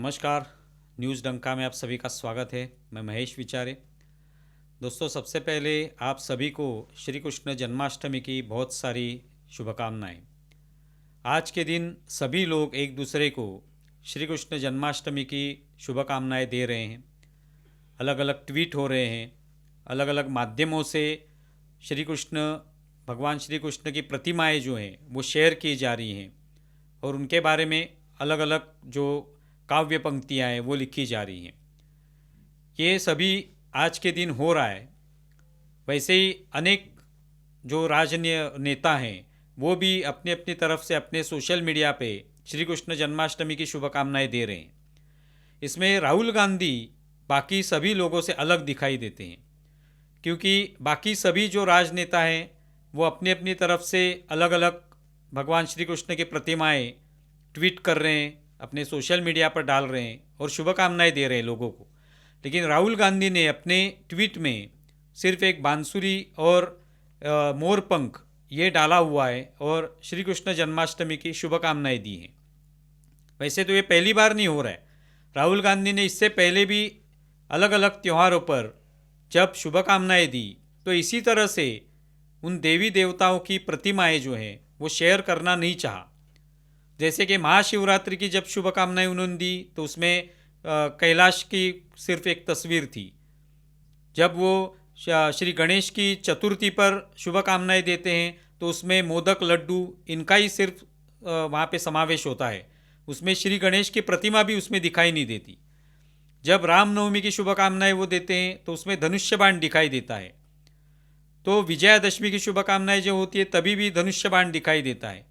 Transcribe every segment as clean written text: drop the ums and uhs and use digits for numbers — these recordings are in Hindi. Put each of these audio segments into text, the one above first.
नमस्कार। न्यूज़ डंका में आप सभी का स्वागत है। मैं महेश विचारे। दोस्तों, सबसे पहले आप सभी को श्री कृष्ण जन्माष्टमी की बहुत सारी शुभकामनाएं। आज के दिन सभी लोग एक दूसरे को श्री कृष्ण जन्माष्टमी की शुभकामनाएं दे रहे हैं। अलग अलग ट्वीट हो रहे हैं, अलग अलग माध्यमों से भगवान श्री कृष्ण की प्रतिमाएं जो हैं वो शेयर की जा रही हैं और उनके बारे में अलग अलग जो काव्य पंक्तियाँ हैं वो लिखी जा रही हैं। ये सभी आज के दिन हो रहा है। वैसे ही अनेक जो राजनीय नेता हैं वो भी अपनी अपनी तरफ से अपने सोशल मीडिया पे श्री कृष्ण जन्माष्टमी की शुभकामनाएं दे रहे हैं। इसमें राहुल गांधी बाकी सभी लोगों से अलग दिखाई देते हैं, क्योंकि बाकी सभी जो राजनेता हैं वो अपनी अपनी तरफ से अलग अलग भगवान श्री कृष्ण की प्रतिमाएं ट्वीट कर रहे हैं, अपने सोशल मीडिया पर डाल रहे हैं और शुभकामनाएं दे रहे हैं लोगों को। लेकिन राहुल गांधी ने अपने ट्वीट में सिर्फ एक बांसुरी और मोरपंख ये डाला हुआ है और श्री कृष्ण जन्माष्टमी की शुभकामनाएं दी हैं। वैसे तो ये पहली बार नहीं हो रहा है। राहुल गांधी ने इससे पहले भी अलग अलग त्योहारों पर जब शुभकामनाएं दी तो इसी तरह से उन देवी देवताओं की प्रतिमाएं जो हैं वो शेयर करना नहीं चाहा। जैसे कि महाशिवरात्रि की जब शुभकामनाएं उन्होंने दी तो उसमें कैलाश की सिर्फ एक तस्वीर थी। जब वो श्री गणेश की चतुर्थी पर शुभकामनाएं देते हैं तो उसमें मोदक लड्डू इनका ही सिर्फ वहाँ पे समावेश होता है। उसमें श्री गणेश की प्रतिमा भी उसमें दिखाई नहीं देती। जब रामनवमी की शुभकामनाएं वो देते हैं तो उसमें धनुष्य बाण दिखाई देता है। तो विजयादशमी की शुभकामनाएं जो होती है तभी भी धनुष्य बाण दिखाई देता है।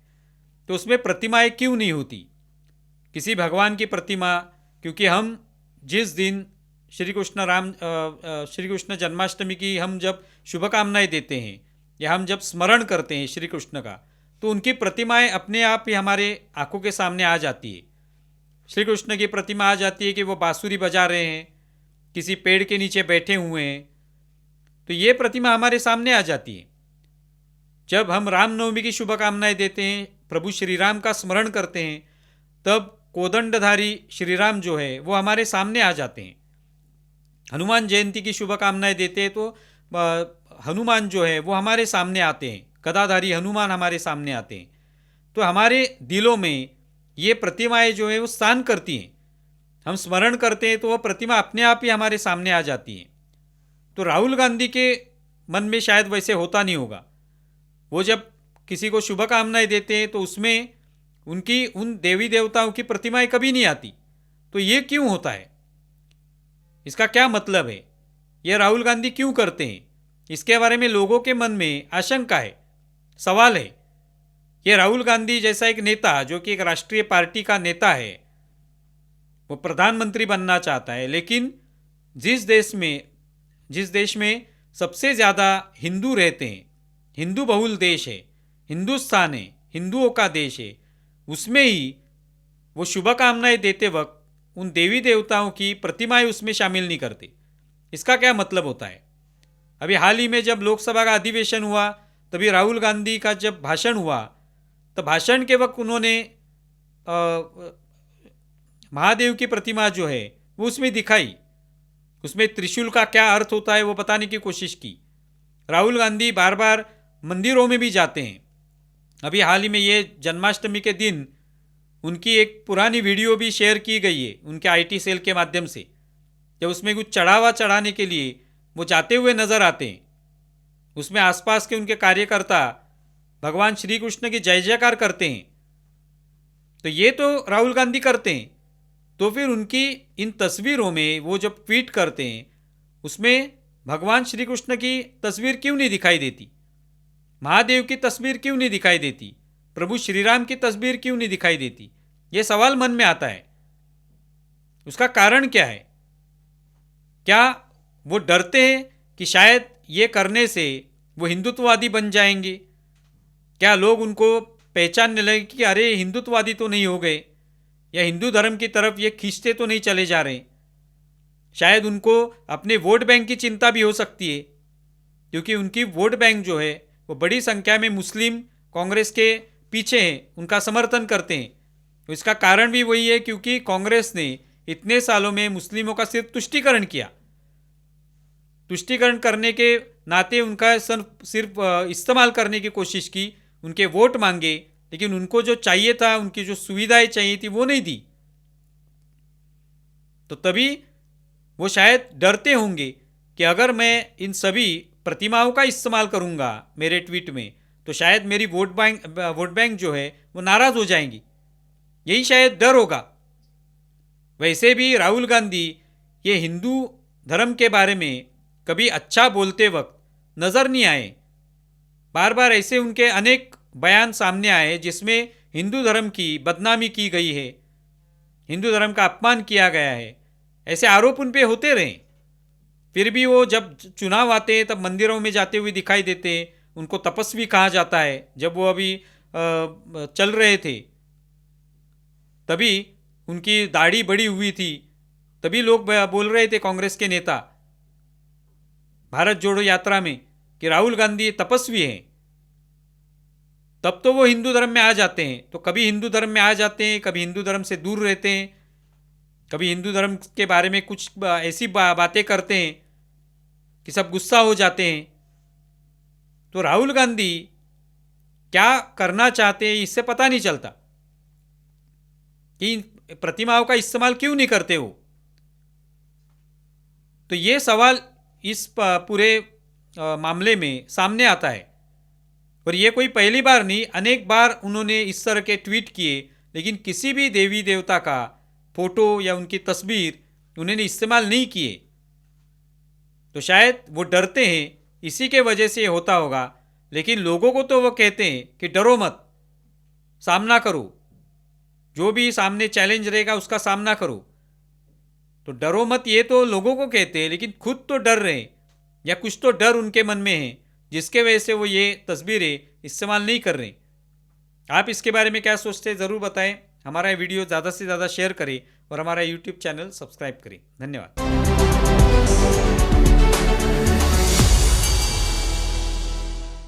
तो उसमें प्रतिमाएं क्यों नहीं होती, किसी भगवान की प्रतिमा? क्योंकि हम जिस दिन श्री कृष्ण जन्माष्टमी की हम जब शुभकामनाएं देते हैं या हम जब स्मरण करते हैं श्री कृष्ण का, तो उनकी प्रतिमाएं अपने आप ही हमारे आंखों के सामने आ जाती है। श्री कृष्ण की प्रतिमा आ जाती है कि वो बांसुरी बजा रहे हैं, किसी पेड़ के नीचे बैठे हुए हैं, तो ये प्रतिमा हमारे सामने आ जाती है। जब हम रामनवमी की शुभकामनाएं देते हैं, प्रभु श्री राम का स्मरण करते हैं, तब कोदंडधारी श्री राम जो है वो हमारे सामने आ जाते हैं। हनुमान जयंती की शुभकामनाएं देते हैं तो हनुमान जो है वो हमारे सामने आते हैं, गदाधारी हनुमान हमारे सामने आते हैं। तो हमारे दिलों में ये प्रतिमाएं जो है वो स्थान करती हैं। हम स्मरण करते हैं तो वह प्रतिमा अपने आप ही हमारे सामने आ जाती है। तो राहुल गांधी के मन में शायद वैसे होता नहीं होगा। वो जब किसी को शुभकामनाएं देते हैं तो उसमें उनकी उन देवी देवताओं की प्रतिमाएं कभी नहीं आती। तो ये क्यों होता है, इसका क्या मतलब है, ये राहुल गांधी क्यों करते हैं? इसके बारे में लोगों के मन में आशंका है, सवाल है। ये राहुल गांधी जैसा एक नेता जो कि एक राष्ट्रीय पार्टी का नेता है, वो प्रधानमंत्री बनना चाहता है, लेकिन जिस देश में सबसे ज़्यादा हिंदू रहते हैं, हिंदू बहुल देश है, हिंदुस्तान है, हिंदुओं का देश है, उसमें ही वो शुभकामनाएं देते वक्त उन देवी देवताओं की प्रतिमाएं उसमें शामिल नहीं करते। इसका क्या मतलब होता है? अभी हाल ही में जब लोकसभा का अधिवेशन हुआ तभी राहुल गांधी का जब भाषण हुआ तो भाषण के वक्त उन्होंने महादेव की प्रतिमा जो है वो उसमें दिखाई। उसमें त्रिशूल का क्या अर्थ होता है वो बताने की कोशिश की। राहुल गांधी बार बार मंदिरों में भी जाते हैं। अभी हाल ही में ये जन्माष्टमी के दिन उनकी एक पुरानी वीडियो भी शेयर की गई है उनके आईटी सेल के माध्यम से, जब उसमें कुछ चढ़ावा चढ़ाने के लिए वो जाते हुए नजर आते हैं। उसमें आसपास के उनके कार्यकर्ता भगवान श्री कृष्ण की जय जयकार करते हैं। तो ये तो राहुल गांधी करते हैं, तो फिर उनकी इन तस्वीरों में वो जब ट्वीट करते हैं उसमें भगवान श्री कृष्ण की तस्वीर क्यों नहीं दिखाई देती, महादेव की तस्वीर क्यों नहीं दिखाई देती, प्रभु श्री राम की तस्वीर क्यों नहीं दिखाई देती? ये सवाल मन में आता है। उसका कारण क्या है? क्या वो डरते हैं कि शायद ये करने से वो हिंदुत्ववादी बन जाएंगे? क्या लोग उनको पहचानने लगे कि अरे हिंदुत्ववादी तो नहीं हो गए, या हिंदू धर्म की तरफ ये खींचते तो नहीं चले जा रहे? शायद उनको अपने वोट बैंक की चिंता भी हो सकती है, क्योंकि उनकी वोट बैंक जो है वो बड़ी संख्या में मुस्लिम कांग्रेस के पीछे हैं, उनका समर्थन करते हैं। तो इसका कारण भी वही है क्योंकि कांग्रेस ने इतने सालों में मुस्लिमों का सिर्फ तुष्टीकरण किया। तुष्टीकरण करने के नाते उनका सिर्फ इस्तेमाल करने की कोशिश की, उनके वोट मांगे, लेकिन उनको जो चाहिए था, उनकी जो सुविधाएं चाहिए थी वो नहीं दी। तो तभी वो शायद डरते होंगे कि अगर मैं इन सभी प्रतिमाओं का इस्तेमाल करूंगा मेरे ट्वीट में तो शायद मेरी वोट बैंक जो है वो नाराज हो जाएंगी। यही शायद डर होगा। वैसे भी राहुल गांधी ये हिंदू धर्म के बारे में कभी अच्छा बोलते वक्त नजर नहीं आए। बार बार ऐसे उनके अनेक बयान सामने आए जिसमें हिंदू धर्म की बदनामी की गई है, हिंदू धर्म का अपमान किया गया है, ऐसे आरोप उन पे होते रहे। फिर भी वो जब चुनाव आते हैं तब मंदिरों में जाते हुए दिखाई देते हैं। उनको तपस्वी कहा जाता है। जब वो अभी चल रहे थे तभी उनकी दाढ़ी बड़ी हुई थी, तभी लोग बोल रहे थे कांग्रेस के नेता भारत जोड़ो यात्रा में कि राहुल गांधी तपस्वी हैं। तब तो वो हिंदू धर्म में आ जाते हैं। तो कभी हिंदू धर्म में आ जाते हैं, कभी हिंदू धर्म से दूर रहते हैं, कभी हिंदू धर्म के बारे में कुछ ऐसी बातें करते हैं कि सब गुस्सा हो जाते हैं। तो राहुल गांधी क्या करना चाहते हैं इससे पता नहीं चलता कि इन प्रतिमाओं का इस्तेमाल क्यों नहीं करते हो। तो ये सवाल इस पूरे मामले में सामने आता है। और ये कोई पहली बार नहीं, अनेक बार उन्होंने इस तरह के ट्वीट किए, लेकिन किसी भी देवी देवता का फोटो या उनकी तस्वीर उन्होंने इस्तेमाल नहीं किए। तो शायद वो डरते हैं, इसी के वजह से ये होता होगा। लेकिन लोगों को तो वो कहते हैं कि डरो मत, सामना करो, जो भी सामने चैलेंज रहेगा उसका सामना करो। तो डरो मत ये तो लोगों को कहते हैं, लेकिन खुद तो डर रहे हैं या कुछ तो डर उनके मन में है जिसके वजह से वो ये तस्वीरें इस्तेमाल नहीं कर रहे। आप इसके बारे में क्या सोचते हैं ज़रूर बताएं। हमारा वीडियो ज़्यादा से ज़्यादा शेयर करें और हमारा यूट्यूब चैनल सब्सक्राइब करें। धन्यवाद।